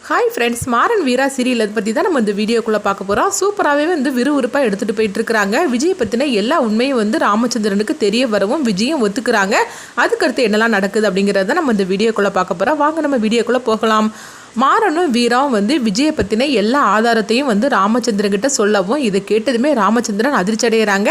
Hi friends, Maran வீரா serial பற்றி தான் நம்ம இந்த வீடியோக்குள்ளே பார்க்க போகிறோம். சூப்பராகவே விறுவிறுப்பாக எடுத்துகிட்டு போயிட்டுருக்குறாங்க. விஜய் பற்றின எல்லா உண்மையும் ராமச்சந்திரனுக்கு தெரிய வரவும் விஜயும் ஒத்துக்கிறாங்க. அதுக்கடுத்து என்னெல்லாம் நடக்குது அப்படிங்கிறத நம்ம இந்த வீடியோக்குள்ளே பார்க்க போகிறோம். வாங்க நம்ம வீடியோக்குள்ளே போகலாம். மாறனும் வீராவும் விஜயை பற்றின எல்லா ஆதாரத்தையும் ராமச்சந்திரன் கிட்ட சொல்லவும் இதை கேட்டதுமே ராமச்சந்திரன் அதிர்ச்சி அடைகிறாங்க.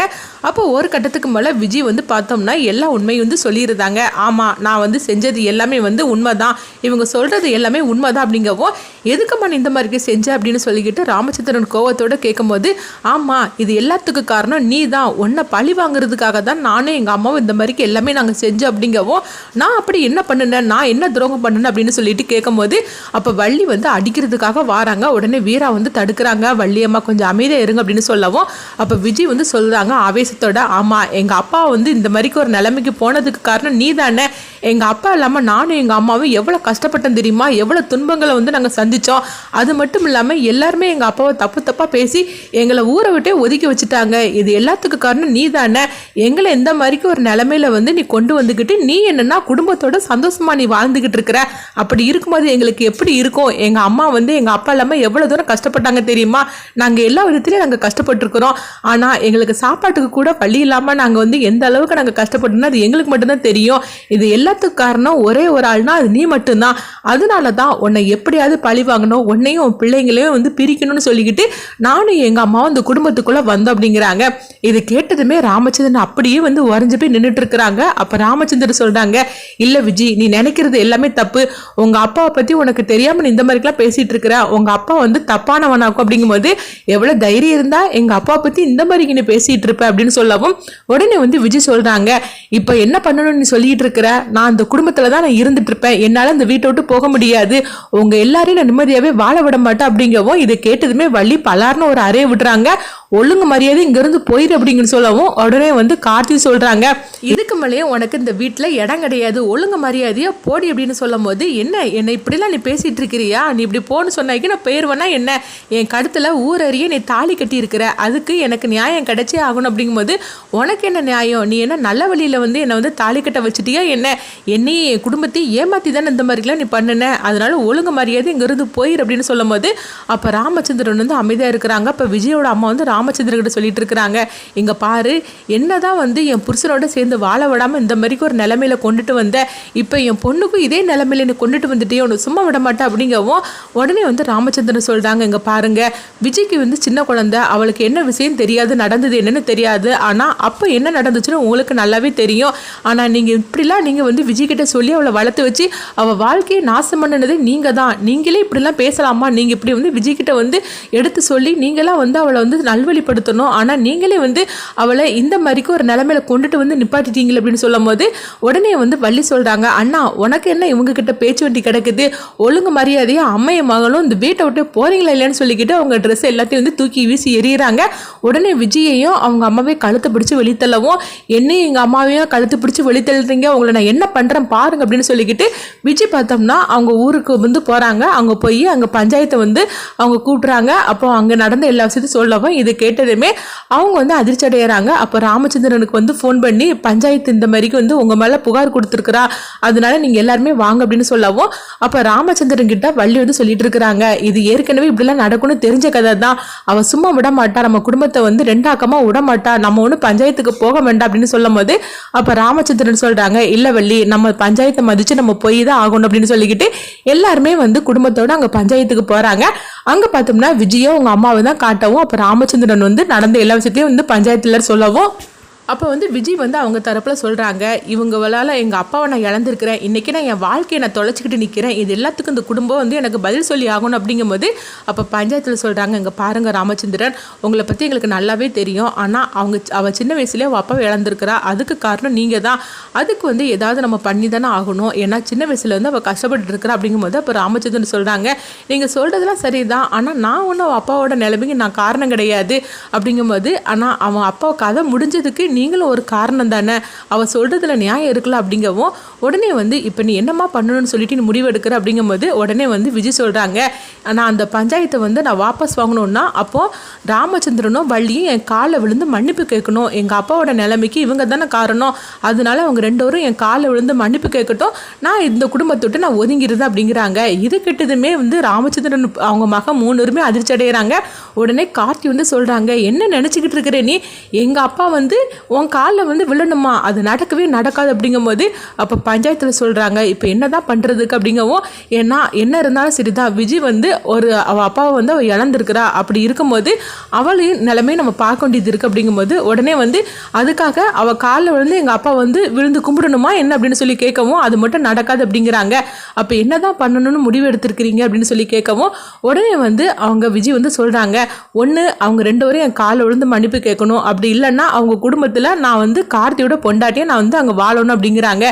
அப்போ ஒரு கட்டத்துக்கு மேலே விஜய் பார்த்தோம்னா எல்லா உண்மையும் சொல்லியிருந்தாங்க. ஆமாம், நான் செஞ்சது எல்லாமே உண்மைதான், இவங்க சொல்கிறது எல்லாமே உண்மைதான் அப்படிங்கவும் எதுக்குமா நீ இந்த மாதிரி செஞ்ச அப்படின்னு சொல்லிக்கிட்டு ராமச்சந்திரன் கோவத்தோடு கேட்கும்போது, ஆமாம் இது எல்லாத்துக்கும் காரணம் நீ தான், உன்னை பழி வாங்குறதுக்காக தான் நானும் எங்கள் அம்மாவும் இந்த மாதிரிக்கு எல்லாமே நாங்கள் செஞ்சோம் அப்படிங்கவும் நான் அப்படி என்ன பண்ணினேன், நான் என்ன துரோகம் பண்ணினேன் அப்படின்னு சொல்லிட்டு கேட்கும்போது அப்போ வள்ளி அடிக்கிறதுக்காக வாராங்க. உடனே வீரா தடுக்கிறாங்க. வள்ளியம்மா கொஞ்சம் அமைதியாக இருங்க அப்படின்னு சொல்லவும் அப்போ விஜய் சொல்கிறாங்க ஆவேசத்தோட, ஆமாம் எங்கள் அப்பா இந்த மாதிரிக்கு ஒரு நிலைமைக்கு போனதுக்கு காரணம் நீ தானே, எங்கள் அப்பா இல்லாமல் நானும் எங்கள் அம்மாவும் எவ்வளோ கஷ்டப்பட்டோம் தெரியுமா, எவ்வளோ துன்பங்களை நாங்கள் சந்தித்தோம். அது மட்டும் இல்லாமல் எல்லாருமே எங்கள் அப்பாவை தப்பாக பேசி எங்களை ஊரை விட்டே ஒதுக்கி வச்சுட்டாங்க. இது எல்லாத்துக்கும் காரணம் நீ தானே, எங்களை எந்த மாதிரிக்கு ஒரு நிலைமையில நீ கொண்டு வந்துக்கிட்டு நீ என்னன்னா குடும்பத்தோட சந்தோஷமா நீ வாழ்ந்துக்கிட்டு இருக்கிற. அப்படி இருக்கும்போது எங்களுக்கு எப்படி இருக்கும், எங்கள் அம்மா எங்கள் அப்பா இல்லாமல் எவ்வளோ தூரம் கஷ்டப்பட்டாங்க தெரியுமா, நாங்கள் எல்லா விதத்துலையும் நாங்கள் கஷ்டப்பட்டுருக்குறோம். ஆனால் எங்களுக்கு சாப்பாட்டுக்கு கூட வழி இல்லாமல் நாங்கள் எந்த அளவுக்கு நாங்கள் கஷ்டப்பட்டோம்னா அது எங்களுக்கு மட்டும்தான் தெரியும். இது எல்லாத்துக்கும் காரணம் ஒரே ஒரு ஆள்னா அது நீ மட்டும்தான். அதனால தான் உன்னை எப்படியாவது பழி வாங்கணும், உன்னையும் உன் பிள்ளைங்களையும் பிரிக்கணும்னு சொல்லிக்கிட்டு நானும் எங்கள் அம்மாவும் இந்த குடும்பத்துக்குள்ளே வந்தோம் அப்படிங்கிறாங்க. இது கேட்டதுமே ராமச்சந்திரன் அப்படியே உறைஞ்சு போய் நின்றுட்டு இருக்கிறாங்க. அப்போ ராமச்சந்திரன் சொல்கிறாங்க, இல்லை விஜய் நீ நினைக்கிறது எல்லாமே தப்பு, உங்கள் அப்பாவை பற்றி உனக்கு தெரியாமல் நீ இந்த மாதிரிலாம் பேசிகிட்டு இருக்கிற, உங்கள் அப்பா தப்பானவனாக்கும் அப்படிங்கும்போது எவ்வளோ தைரியம் இருந்தால் எங்கள் அப்பா பற்றி இந்த மாதிரி நீ பேசிகிட்டு இருப்ப அப்படின்னு சொல்லவும் உடனே விஜய் சொல்கிறாங்க, இப்போ என்ன பண்ணணும்னு நீ சொல்லிட்டு இருக்கிற, நான் அந்த குடும்பத்தில் தான் நான் இருந்துட்டு இருப்பேன், என்னால் அந்த வீட்டை விட்டு போக முடியாது, உங்கள் எல்லாரையும் நான் நிம்மதியாகவே வாழ விட மாட்டேன் அப்படிங்கவும் இதை கேட்டதுமே வள்ளி பலார்னு ஒரு அறையை விடுறாங்க. ஒழுங்கு மரியாதை இங்கிருந்து போயிரு அப்படின்னு சொல்லவும் உடனே கார்த்தி சொல்றாங்க, இதுக்கு மேலேயே உனக்கு இந்த வீட்டில் இடம் கிடையாது, ஒழுங்கு மரியாதையா போடி அப்படின்னு சொல்லும் போது, என்னை இப்படிலாம் நீ பேசிட்டு இருக்கிறியா, நீ இப்படி போன்னு சொன்னாக்கி நான் போயிருவேன்னா என்ன, என் கழுத்துல ஊரறிய நீ தாலி கட்டி இருக்கிற, அதுக்கு எனக்கு நியாயம் கிடைச்சே ஆகணும் அப்படிங்கும்போது உனக்கு என்ன நியாயம், நீ என்ன நல்ல வழியில என்னை தாலி கட்ட வச்சுட்டியா என்ன, என்னையும் என் குடும்பத்தையும் ஏமாத்தி தானே இந்த மாதிரிலாம் நீ பண்ணுன, அதனால ஒழுங்கு மரியாதை இங்கிருந்து போயிரு அப்படின்னு சொல்லும் போது அப்போ ராமச்சந்திரன் அமைதியாக இருக்கிறாங்க. அப்போ விஜயோட அம்மா ராமச்சந்திரன்கிட்ட சொல்லிட்டு இருக்கிறாங்க, இங்க பாரு என்னதான் என் புருஷனோட சேர்ந்து வாழ விடாம இந்த மாதிரிக்கு ஒரு நிலைமையில கொண்டுட்டு வந்த, இப்போ என் பொண்ணுக்கும் இதே நிலைமையில நீ கொண்டுட்டு வந்துட்டே உனக்கு சும்மா விட மாட்டேன் அப்படிங்கவும் உடனே ராமச்சந்திரன் சொல்றாங்க, இங்க பாருங்க விஜய்க்கு சின்ன குழந்தை, அவளுக்கு என்ன விஷயம் தெரியாது, நடந்தது என்னன்னு தெரியாது, ஆனா அப்போ என்ன நடந்துச்சுன்னு உங்களுக்கு நல்லாவே தெரியும். ஆனா நீங்க இப்படிலாம் நீங்க விஜய் கிட்ட சொல்லி அவளை வளர்த்து வச்சு அவ வாழ்க்கையை நாசம் பண்ணினது நீங்க தான், நீங்களே இப்படிலாம் பேசலாமா, நீங்க இப்படி விஜய் கிட்ட எடுத்து சொல்லி நீங்களாம் அவளை நல்வழிப்படுத்தணும், ஆனால் நீங்களே அவளை இந்த மாதிரிக்கு ஒரு நிலைமையில கொண்டுட்டு நிப்பாட்டிட்டீங்களே அப்படின்னு சொல்லும் போது உடனே வள்ளி சொல்றாங்க, அண்ணா உனக்கு என்ன இவங்க கிட்ட பேச்சு வண்டி கிடக்குது, ஒழுங்கு மரியாதையா அம்மைய மகளும் இந்த வீட்டை விட்டு போறீங்களா இல்லைன்னு சொல்லிக்கிட்டு அவங்க ட்ரெஸ் எல்லாத்தையும் தூக்கி வீசி எறிகிறாங்க. உடனே விஜயையும் அவங்க அம்மாவே கழுத்தை பிடிச்சி வெளித்தள்ளவும், என்னையும் எங்க அம்மாவையும் கழுத்து பிடிச்சி வெளித்தள்ளுறீங்க, உங்களை நான் என்ன பண்றேன் பாருங்க அப்படின்னு சொல்லிக்கிட்டு விஜய் பார்த்தோம்னா அவங்க ஊருக்கு போறாங்க. அவங்க போய் அங்க பஞ்சாயத்தை அவங்க கூப்பிடுறாங்க. அப்போ அங்க நடந்த எல்லா விஷயத்தையும் சொல்லவும் இது கேட்டதுமே அவங்க அதிர்ச்சி அடைகிறாங்க. அப்போ ராமச்சந்திரனுக்கு ஃபோன் பண்ணி பஞ்சாயத்து இந்த மாதிரிக்கு உங்க மேல புகார் கொடுத்துருக்குறா, அதனால நீங்க எல்லாருமே வாங்க அப்படின்னு சொல்லவும் அப்போ ராமச்சந்திரன் கிட்ட வள்ளி சொல்லிட்டு இருக்கிறாங்க, இது ஏற்கனவே இப்படிலாம் நடக்கும்னு தெரிஞ்ச கதை தான், அவ சும்மா விட மாட்டா, நம்ம குடும்பத்தை ரெண்டாக்கமா விட மாட்டா, நம்ம ஒன்றும் பஞ்சாயத்துக்கு போக வேண்டாம் அப்படின்னு சொல்லும் போது அப்போ ராமச்சந்திரன் சொல்றாங்க, இல்ல வள்ளி நம்ம பஞ்சாயத்தை மதிச்சு நம்ம போய் தான் ஆகணும் அப்படின்னு சொல்லிக்கிட்டு எல்லாருமே குடும்பத்தோட அங்க பஞ்சாயத்துக்கு போறாங்க. அங்க பார்த்தோம்னா விஜயோ உங்க அம்மாவை தான் காட்டவும் அப்போ ராமச்சந்திரன் நடந்த எல்லா விஷயத்தையும் பஞ்சாயத்துல சொல்லவும் அப்போ விஜய் அவங்க தரப்பில் சொல்கிறாங்க, இவங்களால் எங்கள் அப்பாவை நான் இழந்திருக்கிறேன், இன்றைக்கி நான் என் வாழ்க்கையை நான் தொலைச்சிக்கிட்டு நிற்கிறேன், இது எல்லாத்துக்கும் இந்த குடும்பம் எனக்கு பதில் சொல்லி ஆகணும் அப்படிங்கும்போது அப்போ பஞ்சாயத்தில் சொல்கிறாங்க, இங்கே பாருங்கள் ராமச்சந்திரன் உங்களை பற்றி எங்களுக்கு நல்லாவே தெரியும், ஆனால் அவள் சின்ன வயசுலேயே அவள் அப்பாவை இழந்திருக்கிறா, அதுக்கு காரணம் நீங்கள் தான், அதுக்கு ஏதாவது நம்ம பண்ணி தானே ஆகணும், ஏன்னா சின்ன வயசுல அவள் கஷ்டப்பட்டு இருக்கிறா அப்படிங்கும்போது அப்போ ராமச்சந்திரன் சொல்கிறாங்க, நீங்கள் சொல்கிறதுலாம் சரி தான், ஆனால் நான் ஒன்றும் அவள் அப்பாவோட நிலைமைக்கு நான் காரணம் கிடையாது அப்படிங்கும்போது, ஆனால் அவன் அப்பா கதை முடிஞ்சதுக்கு நீங்களும் ஒரு காரணம் தானே, அவள் சொல்கிறதுல நியாயம் இருக்கலாம் அப்படிங்கவும் உடனே வந்து இப்போ நீ என்னம்மா பண்ணணும்னு சொல்லிட்டு நீ முடிவு எடுக்கிற அப்படிங்கும்போது உடனே வந்து விஜய் சொல்கிறாங்க, நான் அந்த பஞ்சாயத்தை வந்து நான் வாபஸ் வாங்கணும்னா அப்போது ராமச்சந்திரனும் வள்ளியும் என் காலை விழுந்து மன்னிப்பு கேட்கணும். எங்கள் அப்பாவோட நிலைமைக்கு இவங்க தானே காரணம், அதனால அவங்க 2 பேரும் என் காலை விழுந்து மன்னிப்பு கேட்கட்டும், நான் இந்த குடும்பத்தொட்டு நான் ஒதுங்கிடுது அப்படிங்கிறாங்க. இது கிட்டதுமே வந்து ராமச்சந்திரன் அவங்க மகன் 3 பேருமே அதிர்ச்சி அடைகிறாங்க. உடனே கார்த்தி வந்து சொல்கிறாங்க, என்ன நினச்சிக்கிட்டு இருக்கிற நீ, எங்கள் அப்பா வந்து உன் காலில் வந்து விழணுமா, அது நடக்கவே நடக்காது அப்படிங்கும்போது அப்போ பஞ்சாயத்தில் சொல்கிறாங்க இப்போ என்ன தான் பண்ணுறதுக்கு அப்படிங்கவும், ஏன்னா என்ன இருந்தாலும் சரிதான், விஜய் வந்து அவள் அப்பாவை வந்து அவள் இழந்திருக்கிறா, அப்படி இருக்கும்போது அவளையும் நிலைமையை நம்ம பார்க்க வேண்டியது இருக்குது அப்படிங்கும்போது உடனே வந்து அதுக்காக அவள் காலில் விழுந்து எங்கள் அப்பா வந்து விழுந்து கும்பிடணுமா என்ன அப்படின்னு சொல்லி கேட்கவும் அது மட்டும் நடக்காது அப்படிங்கிறாங்க. அப்போ என்ன தான் பண்ணணும்னு முடிவு எடுத்திருக்கிறீங்க அப்படின்னு சொல்லி கேட்கவும் உடனே வந்து அவங்க விஜய் வந்து சொல்கிறாங்க, ஒன்று அவங்க 2 பேரும் என் காலில் விழுந்து மன்னிப்பு கேட்கணும், அப்படி இல்லைன்னா அவங்க குடும்பத்தில் நான் வந்து கார்த்தியோட பொண்டாட்டியை நான் வந்து அங்கே வாழணும் அப்படிங்கிறாங்க.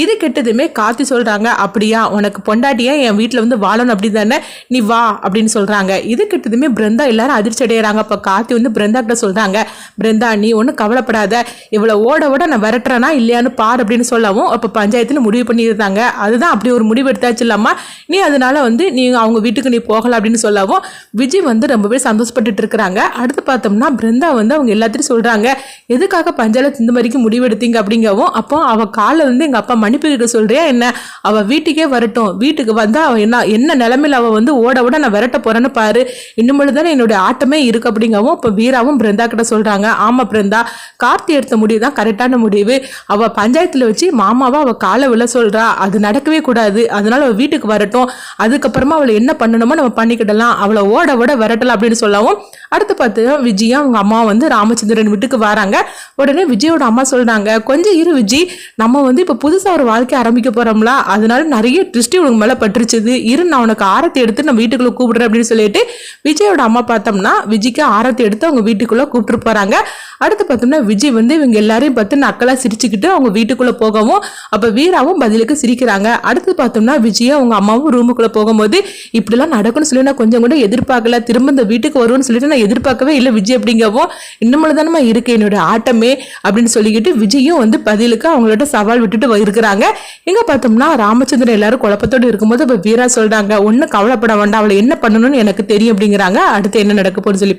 இது கெட்டதுமே கார்த்தி சொல்கிறாங்க, அப்படியா உனக்கு பொண்டாட்டியா என் வீட்டில் வந்து வாழணும் அப்படி தானே, நீ வா அப்படின்னு சொல்கிறாங்க. இது கெட்டதுமே பிருந்தா எல்லாரும் அதிர்ச்சி அடைகிறாங்க. அப்போ கார்த்தி வந்து பிருந்தா கிட்ட சொல்கிறாங்க, பிருந்தா நீ ஒன்றும் கவலைப்படாத, இவ்வளோ ஓட நான் விரட்டுறேனா இல்லையான்னு பார் அப்படின்னு சொல்லவும் அப்போ பஞ்சாயத்தில் முடிவு பண்ணியிருந்தாங்க. அதுதான் அப்படி ஒரு முடிவு எடுத்தாச்சு இல்லாமல் நீ அதனால வந்து நீ அவங்க வீட்டுக்கு நீ போகலாம் அப்படின்னு சொல்லவும் விஜய் வந்து ரொம்பவே சந்தோஷப்பட்டுட்டு இருக்கிறாங்க. அடுத்து பார்த்தோம்னா பிருந்தா வந்து அவங்க எல்லாத்தையும் சொல்கிறாங்க, எதுக்காக பஞ்சாயத்து இந்த மாதிரிக்கு முடிவு எடுத்தீங்க அப்படிங்கவும் அப்போ அவள் காலை வந்து எங்கள் அப்பா மன்னிப்பு கேட்க சொல்றியா என்ன, அவள் வீட்டுக்கே வரட்டும், வீட்டுக்கு வந்தால் அவள் என்ன நிலைமையில் அவள் வந்து ஓட நான் விரட்ட போறேன்னு பாரு, இன்னும் தானே என்னுடைய ஆட்டமே இருக்கு அப்படிங்கவும் இப்போ வீராவும் பிருந்தா கிட்ட சொல்கிறாங்க, ஆமாம் பிருந்தா கார்த்தி எடுத்த முடிவு தான் கரெக்டான முடிவு, அவள் பஞ்சாயத்தில் வச்சு மாமாவை அவள் காலை விழ சொல்கிறா, அது நடக்கவே கூடாது, அதனால அவள் வீட்டுக்கு வரட்டும், அதுக்கப்புறமா அவளை என்ன பண்ணணுமோ நம்ம பண்ணிக்கிடலாம், அவளை ஓட விரட்டலாம் அப்படின்னு சொல்லவும் அடுத்து பார்த்து விஜயும் அவங்க அம்மா வந்து ராமச்சந்திரன் வீட்டுக்கு வராங்க. உடனே விஜயோட அம்மா சொல்கிறாங்க, கொஞ்சம் இரு விஜய், நம்ம வந்து இப்போ புதுசாக ஒரு வாழ்க்கை ஆரம்பிக்க போகிறோம்ல, அதனால நிறைய திருஷ்டி உனக்கு மேலே பட்டுருச்சுது, இரு நான் உனக்கு ஆரத்தி எடுத்து நம்ம வீட்டுக்குள்ளே கூப்பிடுறேன் அப்படின்னு சொல்லிட்டு விஜயோட அம்மா பார்த்தோம்னா விஜய்க்கு ஆரத்தி எடுத்து அவங்க வீட்டுக்குள்ளே கூப்பிட்டு போகிறாங்க. அடுத்து பார்த்தோம்னா விஜய் வந்து இவங்க எல்லாரையும் பார்த்து நக்கலாக சிரிச்சுக்கிட்டு அவங்க வீட்டுக்குள்ளே போகவும் அப்போ வீராவும் பதிலுக்கு சிரிக்கிறாங்க. அடுத்து பார்த்தோம்னா விஜயும் அவங்க அம்மாவும் ரூமுக்குள்ளே போகும்போது இப்படிலாம் நடக்கும்னு சொல்லி நான் கொஞ்சம் கூட எதிர்பார்க்கல, திரும்ப இந்த வீட்டுக்கு வருவோன்னு சொல்லிட்டு நான் எதிர்பார்க்கவே இல்லை விஜய் அப்படிங்கவும், இன்னமும் தானே இருக்கு என்னோட ஆட்டமே அப்படின்னு சொல்லிக்கிட்டு விஜயும் வந்து பதிலுக்கு அவங்களோட சவால் விட்டுட்டு இருக்கிறாங்க. எங்க பார்த்தோம்னா ராமச்சந்திரன் எல்லாரும் குழப்பத்தோடு இருக்கும்போது இப்போ வீரா சொல்றாங்க, ஒன்னும் கவலைப்பட வேண்டாம், அவளை என்ன பண்ணணும்னு எனக்கு தெரியும் அப்படிங்கிறாங்க. அடுத்து என்ன நடக்க போன்னு சொல்லி